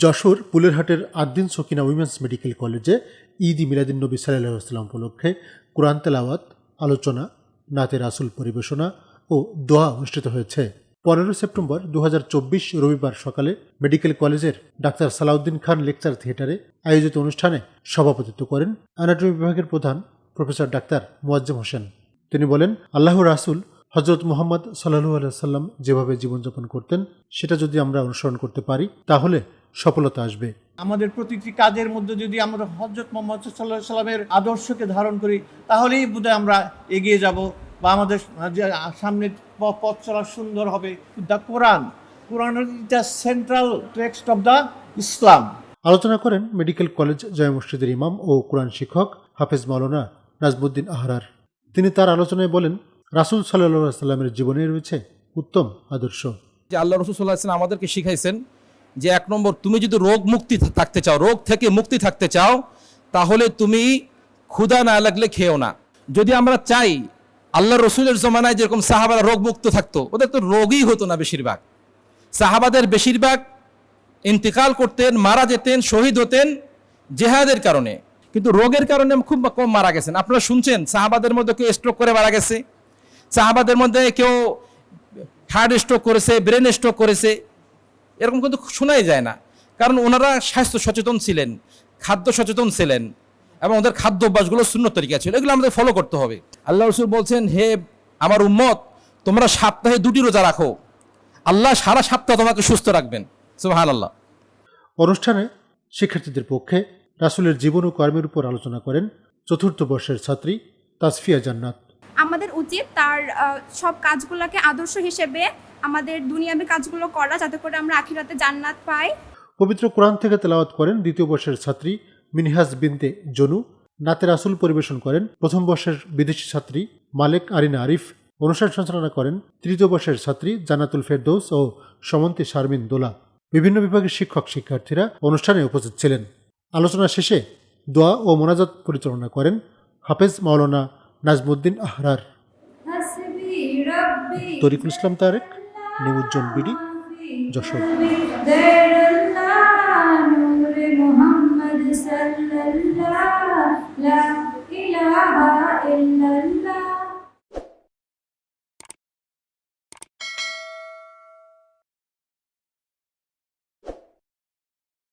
Jessore পুলেরহাটের Ad-din Sakina women's medical কলেজে ঈদ মিলাদুন্নবী সাল্লাল্লাহু আলাইহি ওয়াসাল্লাম উপলক্ষে কোরআন তেলাওয়াত, আলোচনা, নাতে রাসূল পরিবেশনা ও দোয়া অনুষ্ঠিত হয়েছে। 15 সেপ্টেম্বর 2024 রবিবার সকালে মেডিকেল কলেজের ডাক্তার সালাউদ্দিন খান লেকচার থিয়েটারে আয়োজিত অনুষ্ঠানে সভাপতিত্ব করেন অ্যানাটমি বিভাগের প্রধান প্রফেসর ডাক্তার মোয়াজ্জেম হোসেন। তিনি বলেন, আল্লাহর রাসূল হযরত মুহাম্মদ সাল্লাল্লাহু আলাইহি ওয়াসাল্লাম যেভাবে জীবনযাপন করতেন সেটা যদি আমরা অনুসরণ করতে পারি তাহলে সফলতা আসবে। আমাদের প্রতিটি কাজের মধ্যে যদি আমরা হযরত মুহাম্মদ সাল্লাল্লাহু আলাইহি সাল্লামের আদর্শকে ধারণ করি তাহলেই বোধহয় আমরা এগিয়ে যাব বা আমাদের সামনে পথ চলা সুন্দর হবে। The Quran is the central text of the Islam. আলোচনা করেন মেডিকেল কলেজ জামে মসজিদের ইমাম ও কোরআন শিক্ষক হাফেজ মাওলানা নাজমুদ্দিন আহরার। তিনি তার আলোচনায় বলেন, রাসূল সাল্লাল্লাহু আলাইহি সাল্লামের জীবনে রয়েছে উত্তম আদর্শ। যে আল্লাহ রাসূল সাল্লাল্লাহু আলাইহি ওয়াসাল্লাম আমাদেরকে শিখাইছেন যে 1 নম্বর, তুমি যদি রোগ মুক্তি থাকতে চাও, রোগ থেকে মুক্তি থাকতে চাও, তাহলে তুমি ক্ষুধা না লাগলে খেও না। যদি আমরা চাই আল্লাহ রসুলের জমানায় যেরকম সাহাবারা রোগ মুক্ত থাকতো, ওদের তো রোগই হতো না। বেশিরভাগ সাহাবাদের বেশিরভাগ ইন্তেকাল করতেন, মারা যেতেন, শহীদ হতেন জেহাদের কারণে, কিন্তু রোগের কারণে খুব কম মারা গেছেন। আপনারা শুনছেন সাহাবাদের মধ্যে কেউ স্ট্রোক করে মারা গেছে, সাহাবাদের মধ্যে কেউ হার্ট স্ট্রোক করেছে, ব্রেন স্ট্রোক করেছে, এরকম কিন্তু শোনাই যায় না। কারণ ওনারা স্বাস্থ্য সচেতন ছিলেন, খাদ্য সচেতন ছিলেন, এবং ওদের খাদ্য অভ্যাসগুলো সুন্নত তরিকা ছিল। এগুলো আমাদের ফলো করতে হবে। আল্লাহ রসুল বলছেন, হে আমার উম্মত, তোমরা সপ্তাহে 2টি রোজা রাখো, আল্লাহ সারা সপ্তাহ তোমাকে সুস্থ রাখবেন। সুবহানাল্লাহ। অনুষ্ঠানে শিক্ষার্থীদের পক্ষে রাসূলের জীবন ও কর্মের উপর আলোচনা করেন 4th বর্ষের ছাত্রী তাসফিয়া জান্নাত। আমাদের উচিত তার সব কাজগুলোকে আদর্শ হিসেবে আমাদের দুনিয়াবী কাজগুলো করা, যাতে করে আমরা আখিরাতে জান্নাত পাই। পবিত্র কোরআন থেকে তেলাওয়াত করেন 2য় বর্ষের ছাত্রী মিনহাজ বিনতে জনু। নাতে রাসূল পরিবেশন করেন 1ম বর্ষের বিদেশি ছাত্রী মালেক আরিনা আরিফ। অনুষ্ঠান সঞ্চালনা করেন 3য় বর্ষের ছাত্রী জান্নাতুল ফেরদৌস ও সমন্তি শারমিন দোলা। বিভিন্ন বিভাগের শিক্ষক শিক্ষার্থীরা অনুষ্ঠানে উপস্থিত ছিলেন। আলোচনা শেষে দোয়া ও মোনাজাত পরিচালনা করেন হাফেজ মাওলানা Najmuddin Ahrar. Tariqul Islam Tarek, news zone BD, Jessore.